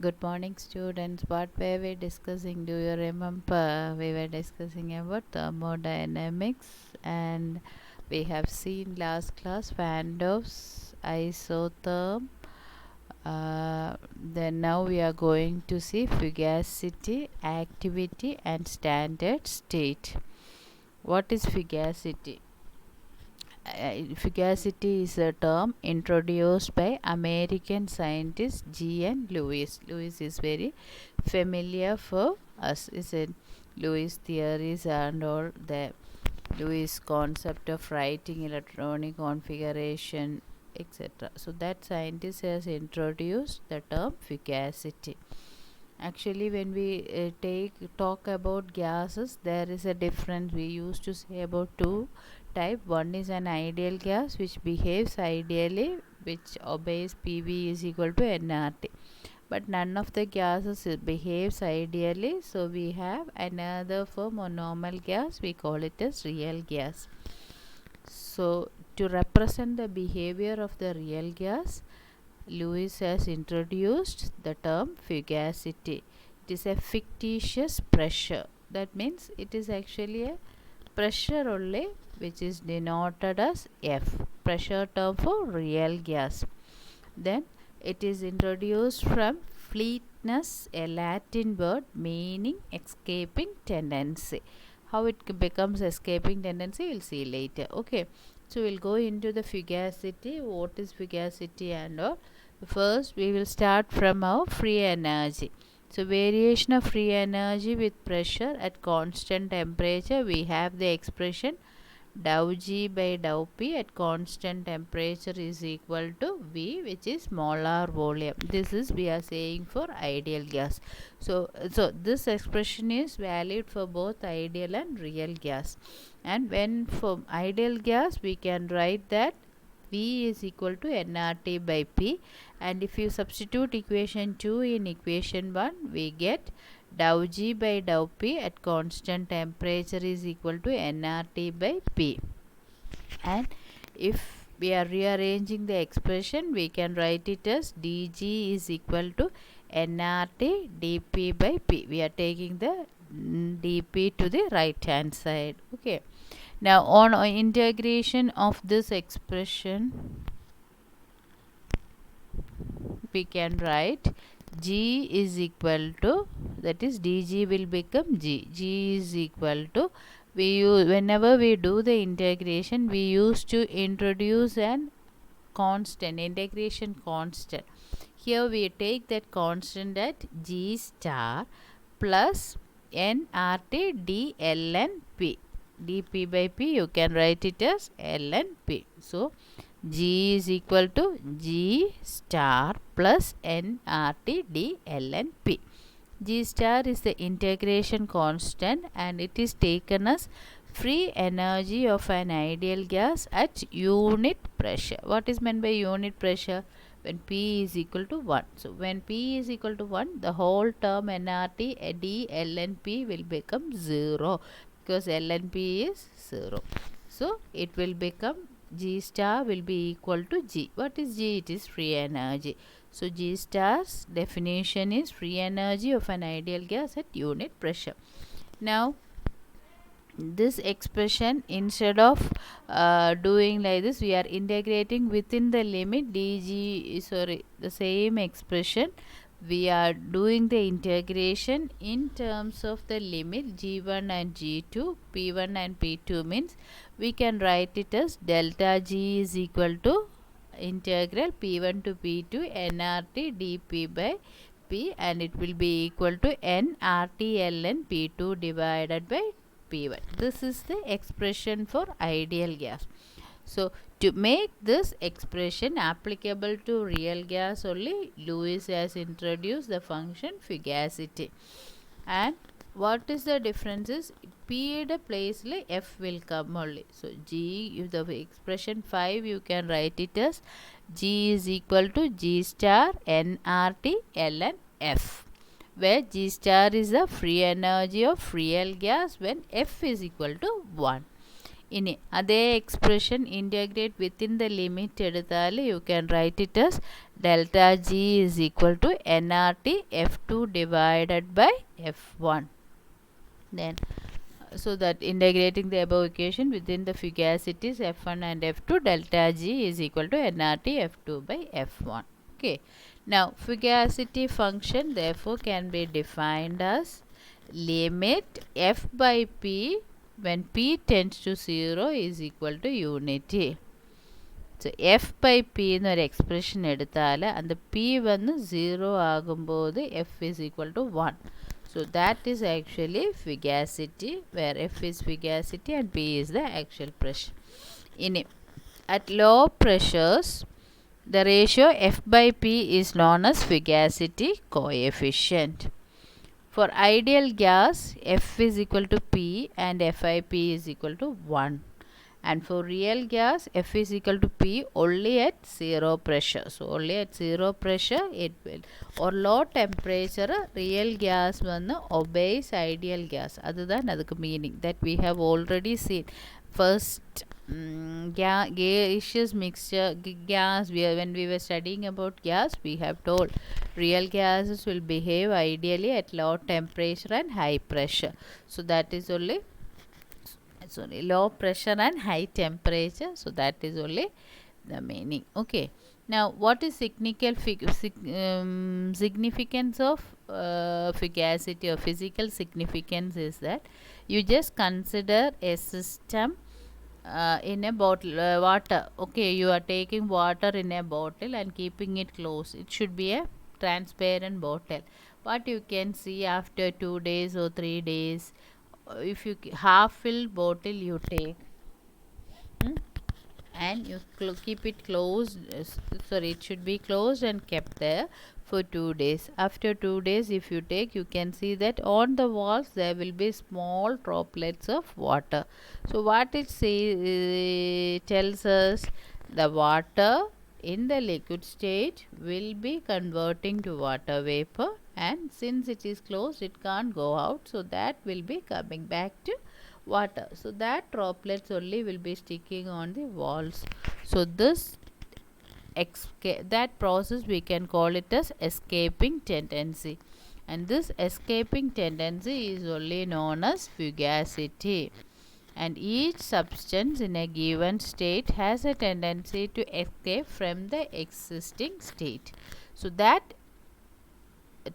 Good morning, students. What were we discussing? Do you remember? We were discussing about thermodynamics, and we have seen last class Van Doff's isotherm. Then now we are going to see fugacity, activity, and standard state. What is fugacity? Fugacity is a term introduced by American scientist G.N. Lewis. Lewis is very familiar for us, isn't Lewis theories and all the Lewis concept of writing electronic configuration, etc. So that scientist has introduced the term fugacity. Actually, when we talk about gases, there is a difference. We used to say about two type. One is an ideal gas which behaves ideally, which obeys PV is equal to nRT. But none of the gases behaves ideally, so we have another form of normal gas. We call it as real gas. So to represent the behavior of the real gas, Lewis has introduced the term fugacity. It is a fictitious pressure. That means it is actually a pressure only, which is denoted as F, pressure term for real gas. Then it is introduced from fleetness, a Latin word meaning escaping tendency. How it becomes escaping tendency, we'll see later. Okay, so we'll go into the fugacity. What is fugacity and all. First, we will start from our free energy. So variation of free energy with pressure at constant temperature, we have the expression dou G by dou P at constant temperature is equal to V, which is molar volume. This is we are saying for ideal gas. So this expression is valid for both ideal and real gas. And when for ideal gas, we can write that V is equal to nRT by P, and if you substitute equation 2 in equation 1, we get dou G by dou P at constant temperature is equal to nRT by P. And if we are rearranging the expression, we can write it as dG is equal to nRT dP by P. We are taking the dP to the right hand side. Okay. Now on integration of this expression, we can write G is equal to, that is dG will become G. G is equal to, whenever we do the integration, we used to introduce an constant, integration constant. Here we take that constant at G star plus nRT d ln P. dP by P, you can write it as ln P. So G is equal to G star plus nRT d ln P. G star is the integration constant and it is taken as free energy of an ideal gas at unit pressure. What is meant by unit pressure? When P is equal to 1. So when P is equal to 1, the whole term nRT d ln P will become 0, because ln P is 0. So it will become G star will be equal to G. What is G? It is free energy. So G star's definition is free energy of an ideal gas at unit pressure. Now this expression, instead of doing like this, we are integrating within the limit the same expression, we are doing the integration in terms of the limit G1 and G2. P1 and P2 means we can write it as delta G is equal to integral P1 to P2 nRT dP by P, and it will be equal to nRT ln P2 divided by P1. This is the expression for ideal gas. So to make this expression applicable to real gas only, Lewis has introduced the function fugacity. And what is the difference is P place F will come only. So G, if the expression 5, you can write it as G is equal to G star nRT ln F, where G star is the free energy of real gas when F is equal to 1. ഇനി അതേ expression integrate within the limit എടുത്താൽ you can write it as delta G is equal to N R T F two divided by F one. Then so that integrating the above equation within the fugacities f1 and f2, delta g is equal to nRT f2 by f1. Okay, now fugacity function therefore can be defined as limit f by p when p tends to 0 is equal to unity. So f by p എന്നൊരു expression എടുത്താൽ അത് p വന്ന് 0 ആകുമ്പോൾ f is equal to 1. So that is actually fugacity, where f is fugacity and p is the actual pressure. At low pressures, the ratio f by p is known as fugacity coefficient. For ideal gas, f is equal to p and FIP is equal to 1. And for real gas, f is equal to p only at 0 pressure. So only at 0 pressure it will, or low temperature real gas obeys ideal gas. Other than that meaning that we have already seen. First gaseous mixture gas, when we were studying about gas, we have told real gases will behave ideally at low temperature and high pressure. So that is only low pressure and high temperature. So that is only the meaning. Okay, now what is significance of fugacity or physical significance is that you just consider a system in a bottle, water. Okay, you are taking water in a bottle and keeping it closed. It should be a transparent bottle. What you can see after 2 days or 3 days, if you half filled bottle you take and you keep it closed, sorry, it should be closed and kept there for 2 days. After 2 days if you take, you can see that on the walls there will be small droplets of water. So what it tells us, the water in the liquid state will be converting to water vapor, and since it is closed it can't go out, so that will be coming back to water. So that droplets only will be sticking on the walls. So this that process we can call it as escaping tendency, and this escaping tendency is only known as fugacity. And each substance in a given state has a tendency to escape from the existing state. So that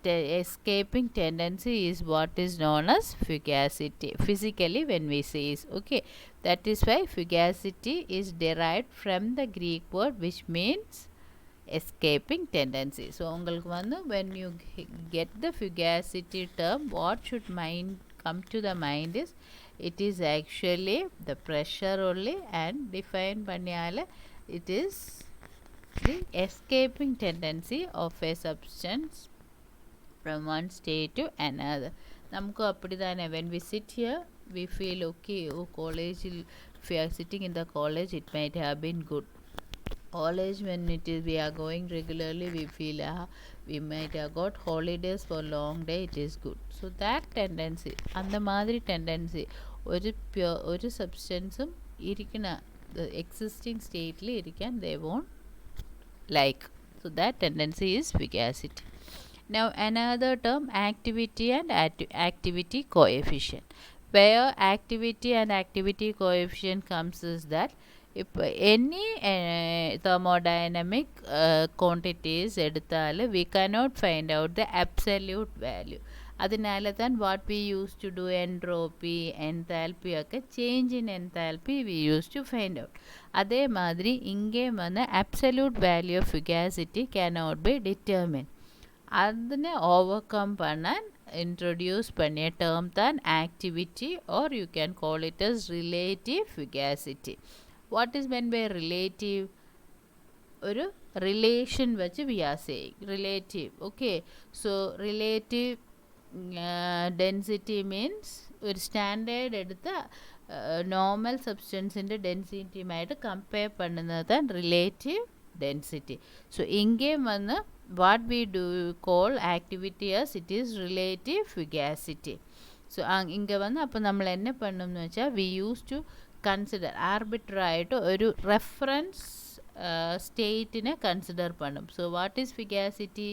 escaping tendency is what is known as fugacity physically when we say is. Okay, that is why fugacity is derived from the Greek word which means escaping tendency. So when you get the fugacity term, what should come to the mind is, it is actually the pressure only, and defined panniyala it is the escaping tendency of a substance from one state to another. Namku appadithane, when we sit here we feel okay, oh college, if we are sitting in the college it might have been good. College, when it is we are going regularly, we feel we might have got holidays for long day, it is good. So that tendency, and the madri tendency ഒരു സബ്സ്റ്റൻസും ഇരിക്കുന്ന existing state li irikkan they won't like. So that tendency is fugacity. Now another term, activity and activity coefficient. Where activity and activity coefficient comes is that if any thermodynamic quantities eduthalu we cannot find out the absolute value. Adinala than what we used to do, entropy, enthalpy okke, change in enthalpy we used to find out. Adhe madri inge vanna absolute value of fugacity cannot be determined. Adne overcome pannan introduce panniya term than activity, or you can call it as relative fugacity. What is meant by relative? Oru relation vechi we are saying relative. Okay, so relative density means ഒരു standard എടുത്ത് normal സബ്സ്റ്റൻസിൻ്റെ ഡെൻസിറ്റിയുമായിട്ട് compare பண்ணுന്നതാണ് relative density. So ഇങ്ങേയും വന്ന് what we do call activity as it is relative fugacity. So இங்கே வந்து அப்போ നമ്മൾ என்ன பண்ணோம்னு வெச்சா we used to കൺസിഡർ ആർബിട്രായിട്ട് ഒരു റെഫറൻസ് സ്റ്റേറ്റിനെ കൺസിഡർ പണും. So what is fugacity?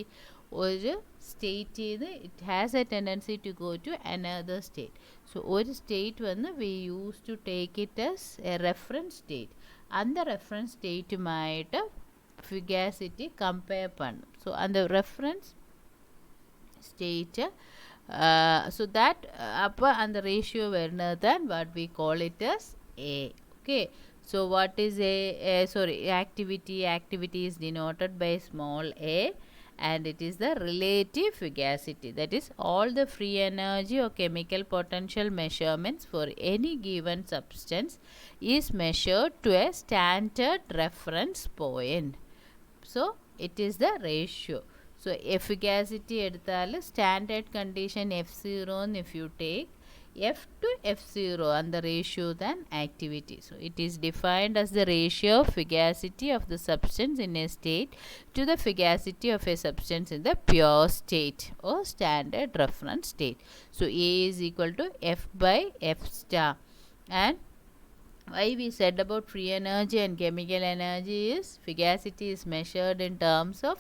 ഒരു സ്റ്റേറ്റ് ചെയ്ത് it has a tendency to go to another state. So ஒரு ஸ்டேட் வந்து we use to take it as a reference state. அந்த reference ஸ்டேட்டுமாயிட்டு ஃபிகாசிட்டி compare பண்ணும். ஸோ அந்த ரெஃபரன்ஸ் ஸ்டேட்டு so that அப்போ அந்த ratio வருന്നത് தான் what we call it as A. Okay, so what is activity is denoted by small a, and it is the relative fugacity, that is all the free energy or chemical potential measurements for any given substance is measured to a standard reference point. So it is the ratio. So efficacy எடுத்தால் standard condition F0 if you take F to F0 and the ratio than activity. So it is defined as the ratio of fugacity of the substance in a state to the fugacity of a substance in the pure state or standard reference state. So A is equal to F by F star. And why we said about free energy and chemical energy is fugacity is measured in terms of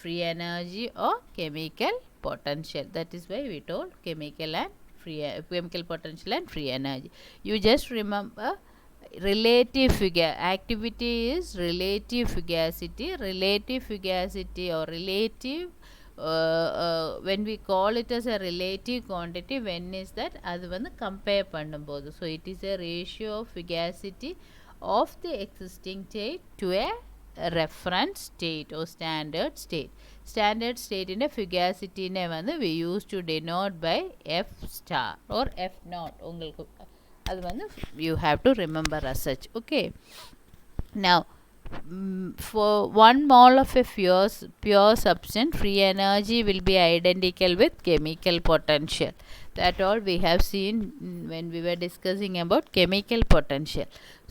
free energy or chemical potential. That is why we told chemical potential and free energy. You just remember relative activity is relative fugacity. Relative fugacity or relative when we call it as a relative quantity, when is that? அது வந்து compare பண்ணும்போது. So it is a ratio of fugacity of the existing state to a reference state or standard state. Standard state in a fugacity ne vandu we used to denote by F star or F naught. உங்களுக்கு அது வந்து you have to remember as such. Okay, now for 1 mole of a pure substance, free energy will be identical with chemical potential. That all we have seen when we were discussing about chemical potential.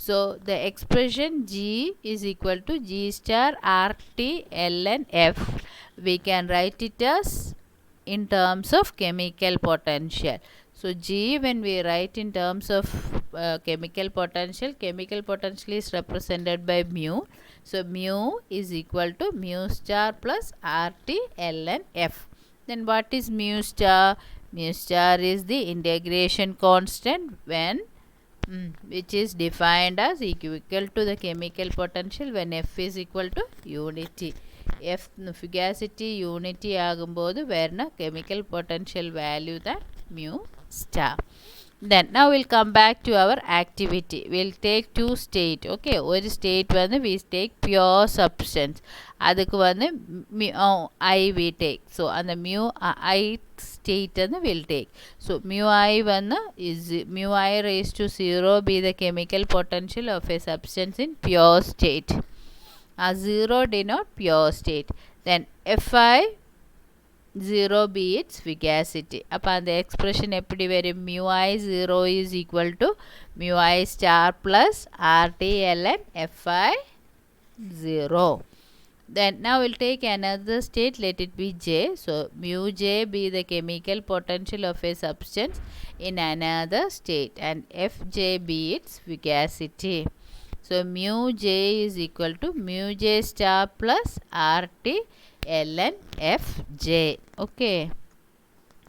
So the expression G is equal to G star RT ln F. We can write it as in terms of chemical potential. So G, when we write in terms of chemical potential is represented by mu. So mu is equal to mu star plus RT ln F. Then what is mu star? Mu star is the integration constant when which is defined as equal to the chemical potential when F is equal to unity. F fugacity unity ஆகும்போது வேறுனா chemical potential value that mu star. Then now we'll come back to our activity. We'll take two state. Okay, ஒரு state வந்து we take pure substance. அதுக்கு வந்து I we take. So அந்த mu I state வந்து we'll take. So mu I வந்து is mu I raised to 0 be the chemical potential of a substance in pure state. 0 denote pure state. Then Fi 0 be its fugacity. அப்போ அந்த expression எப்படி வரும்? mu I 0 is equal to mu I star plus RT ln Fi 0. Then now we'll take another state, let it be J. So mu J be the chemical potential of a substance in another state and Fj be its fugacity. So mu J is equal to mu J star plus RT ln Fj. Okay,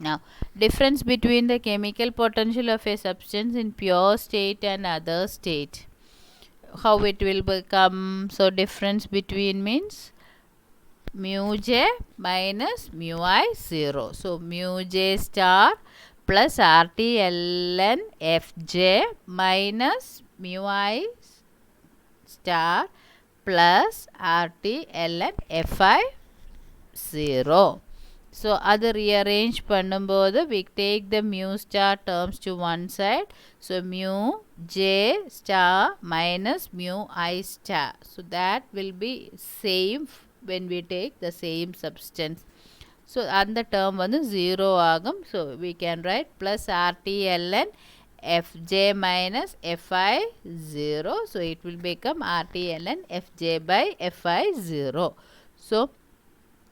now difference between the chemical potential of a substance in pure state and other state, how it will become? So difference between means mu J minus mu I 0. So mu J star plus RT ln Fj minus mu I star plus RT ln Fi 0. So அது rearrange பண்ணும்போது we take the mu star terms to one side. So mu J star minus mu I star. So that will be same when we take the same substance. So அந்த term வந்து 0 ஆகும். So we can write plus RT ln Fj minus Fi 0. So it will become RT ln Fj by Fi 0. So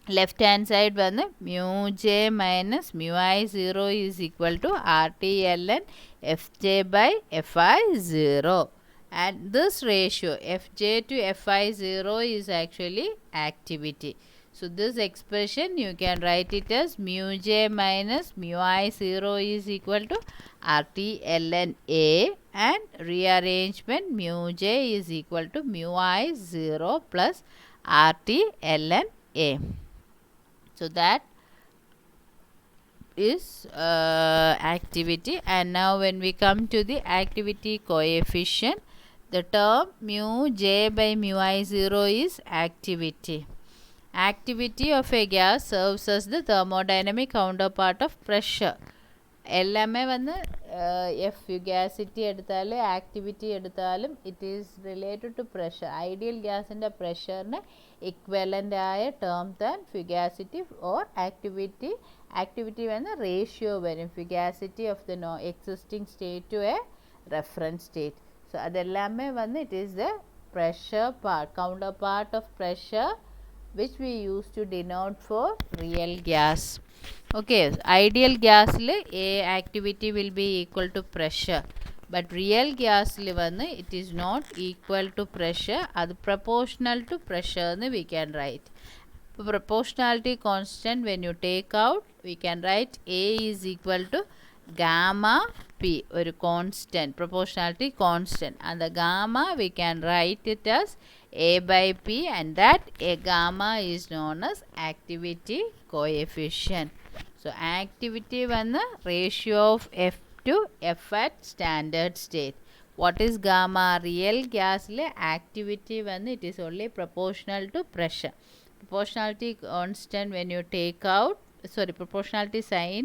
left hand side vannu mu j minus mu I 0 is equal to RT ln Fj by Fi 0, and this ratio Fj to Fi 0 is actually activity. So this expression you can write it as mu j minus mu I 0 is equal to RT ln A, and rearrangement mu j is equal to mu I 0 plus RT ln A. So that is activity. And now when we come to the activity coefficient, the term mu j by mu I 0 is activity. Activity of a gas serves as the thermodynamic counterpart of pressure. എല്ലാമേ വന്ന് F ഫ്യൂഗാസിറ്റി എടുത്താലും activity എടുത്താലും it is related to pressure. Ideal ഗ്യാസിൻ്റെ പ്രഷറിന് equivalent ആയ term താൻ fugacity or activity. Activity വന്ന് ratio വരും fugacity of the existing state to a reference state. So അതെല്ലാമേ വന്ന് it is the pressure part, counter part of pressure which we use to denote for real gas. Okay, ideal gas le a activity will be equal to pressure, but real gas le vannu it is not equal to pressure, adu proportional to pressure nu we can write. Proportionality constant when you take out, we can write a is equal to gamma p, or constant, proportionality constant, and the gamma we can write it as a by p, and that a gamma is known as activity coefficient. So activity one the ratio of F to F at standard state. What is gamma? Real gas le activity one it is only proportional to pressure. Proportionality constant when you take out, proportionality sign,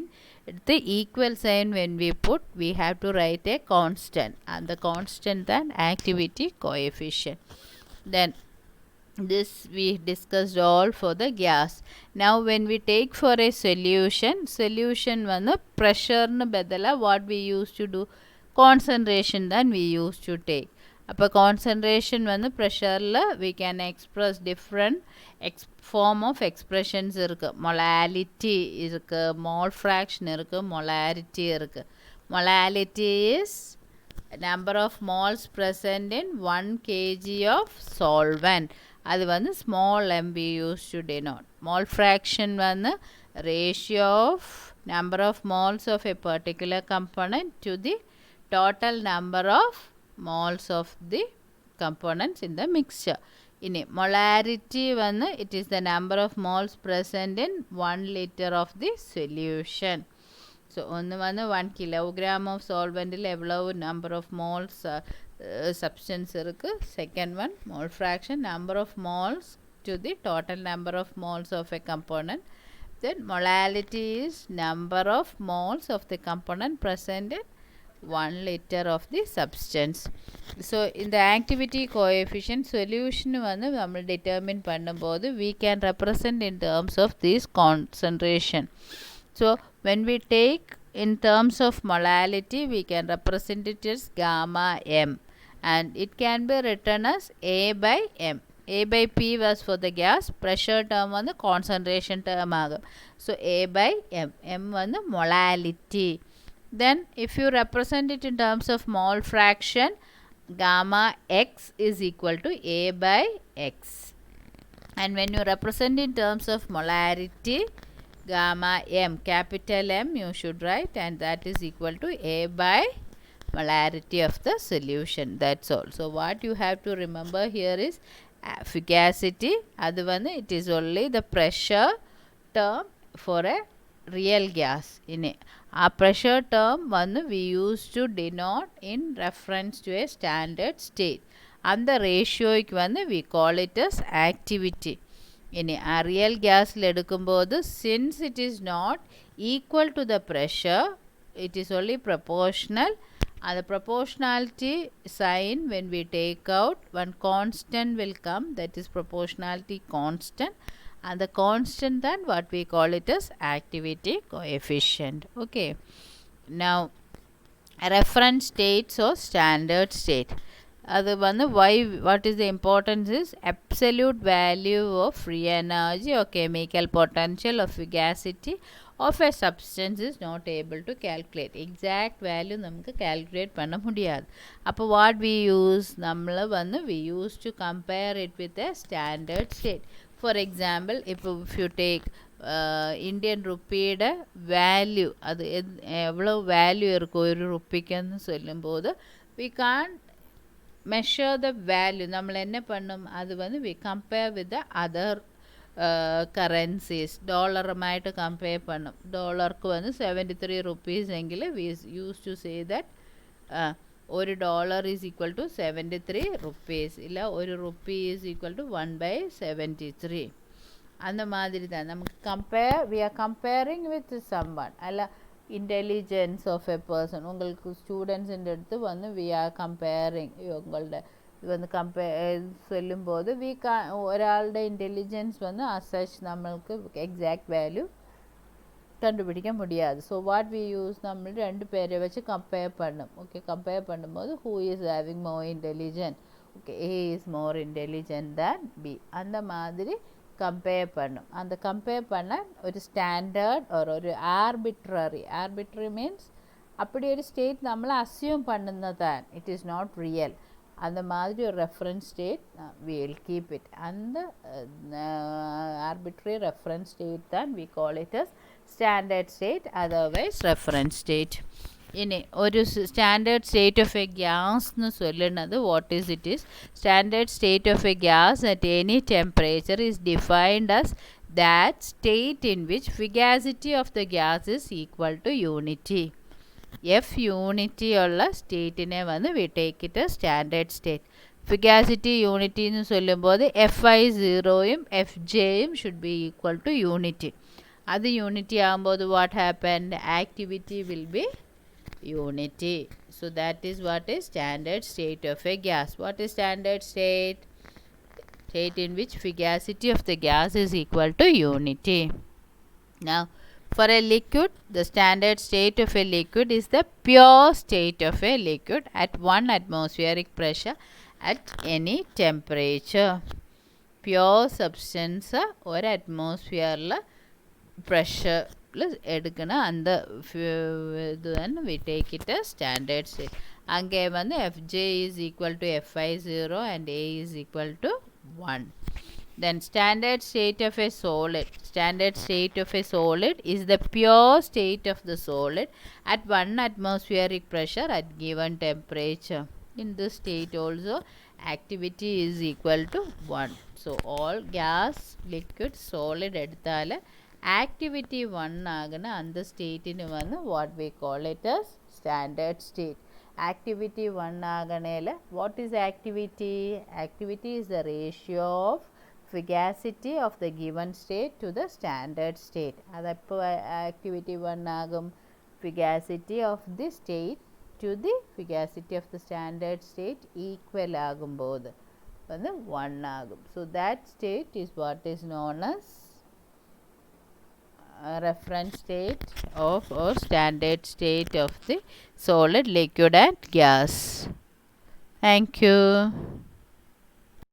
the equal sign when we put, we have to write a constant, and the constant then activity coefficient. Then this we discussed all for the gas. Now when we take for a solution one pressure nu badala what we used to do, concentration then we used to take. அப்போ concentration வந்து ப்ரெஷரில் we can express different form of expressions இருக்குது. molality இருக்குது, mole fraction இருக்குது, molarity இருக்குது. molality is number of moles present in 1 kg of solvent, அது வந்து small m we used to denote. mole fraction வந்து ratio of number of moles of a particular component to the total number of moles of the components in the mixture. In molarity one it is the number of moles present in 1 liter of the solution. So one 1 kilogram of solvent il evlavu number of moles substance irukku. Second one mole fraction, number of moles to the total number of moles of a component. Then molality is number of moles of the component present in 1 liter of the substance. So in the activity coefficient solution வந்து நம்ம determine பண்ணும்போது we can represent in terms of this concentration. So when we take in terms of molality we can represent it as gamma m, and it can be written as a by m. a by p was for the gas, pressure term வந்து concentration term ஆகும். So a by m, m வந்து molality. Then if you represent it in terms of mole fraction, gamma x is equal to a by x, and when you represent in terms of molarity, gamma m, capital M you should write, and that is equal to a by molarity of the solution. That's all. So what you have to remember here is fugacity, adu vandu it is only the pressure term for a real gas. In a pressure term vandu we used to denote in reference to a standard state, and the ratio க்கு vandu we call it as activity. In a real gas la edukumbodhu, since it is not equal to the pressure, it is only proportional, and the proportionality sign when we take out, one constant will come, that is proportionality constant, and the constant then what we call it as activity coefficient. Okay, now reference states or standard state. அது வந்து why, what is the importance is absolute value of free energy or chemical potential of fugacity of a substance is not able to calculate. Exact value നമുക്ക് calculate பண்ண முடியாது. அப்போ what we use, നമ്മൾ வந்து we use to compare it with a standard state. For example, if you take Indian ருப்பியோட value, அது எவ்வளோ value இருக்கும் ஒரு ருப்பிக்குன்னு சொல்லும்போது we can't measure the value. നമ്മൾ என்ன பண்ணும், அது வந்து we compare with the other currencies. ഡോളറുമായിട്ട് കമ്പയർ பண்ணுം. ഡോളർക്ക് வந்து 73 റുപ്പീസ് എങ്കിൽ we used to say that ഒരു dollar is equal to 73 rupees, ഇല്ല ഒരു റുപ്പി ഈസ് ഈക്വൽ ടു 1/73. அந்த மாதிரி தான் நமக்கு we are comparing with someone. அல்ல intelligence of a person. உங்களுக்கு ஸ்டூடெண்ட்ஸுன்ற எடுத்து வந்து we are comparing. உங்களோட இது வந்து சொல்லும்போது ஒராளுടെ இன்டெலிஜென்ஸ் வந்து அசச் நம்மளுக்கு எக்ஸாக்ட் வேல்யூ கண்டுபிடிக்க முடியாது. ஸோ வாட் வி யூஸ், நம்ம ரெண்டு பேரை வச்சு கம்பேர் பண்ணும். ஓகே, கம்பேர் பண்ணும்போது who is having more intelligent, okay A is more intelligent than B, அந்த மாதிரி கம்பேர் பண்ணும். அந்த கம்பேர் பண்ண ஒரு ஸ்டாண்டர்ட் ஒரு ஆர்பிட்ரரி மீன்ஸ் அப்படி ஒரு ஸ்டேட் நம்மளை அசியூம் பண்ணுனதான், இட் இஸ் நாட் ரியல். அந்த மாதிரி ஒரு reference state we will keep it. அந்த arbitrary reference state தான் we call it as standard state, otherwise reference state. ഇനി ഒരു standard state of a gas എന്ന് ചൊല്ലുന്നത് what is it is, standard state of a gas at any temperature is defined as that state in which fugacity of the gas is equal to unity. F unity ഉള്ള സ്റ്റേറ്റിനെ വന്ന് we take it standard state. Fugacity unity എന്ന് ചൊല്ലുമ്പോൾ FI 0യും FJയും should be equal to unity. അത് unity ആകുമ്പോൾ what happened, activity will be unity. So that is what is standard state of a gas. What is standard state? State in which fugacity of the gas is equal to unity. Now for a liquid, the standard state of a liquid is the pure state of a liquid at 1 atmospheric pressure at any temperature. Pure substance or atmosphere pressure எடுக்கணும். அந்த இது வந்து we take it as standard state. அங்கே வந்து FJ is equal to FI 0 and A is equal to 1. Then standard state of a solid. Standard state of a solid is the pure state of the solid at 1 atmospheric pressure at given temperature. In this state also activity is equal to 1. So all gas, liquid, solid எடுத்தால activity 1 ஆகுனா அந்த ஸ்டேட்டின்னு வந்து what we call it as standard state. Activity 1 ஆகனேல what is activity? Activity is the ratio of fugacity of the given state to the standard state. அது எப்போ activity 1 ஆகும், fugacity of the state to the fugacity of the standard state equal ஆகும்போது வந்து 1 ஆகும். So that state is what is known as reference state of or standard state of the solid, liquid and gas. Thank you.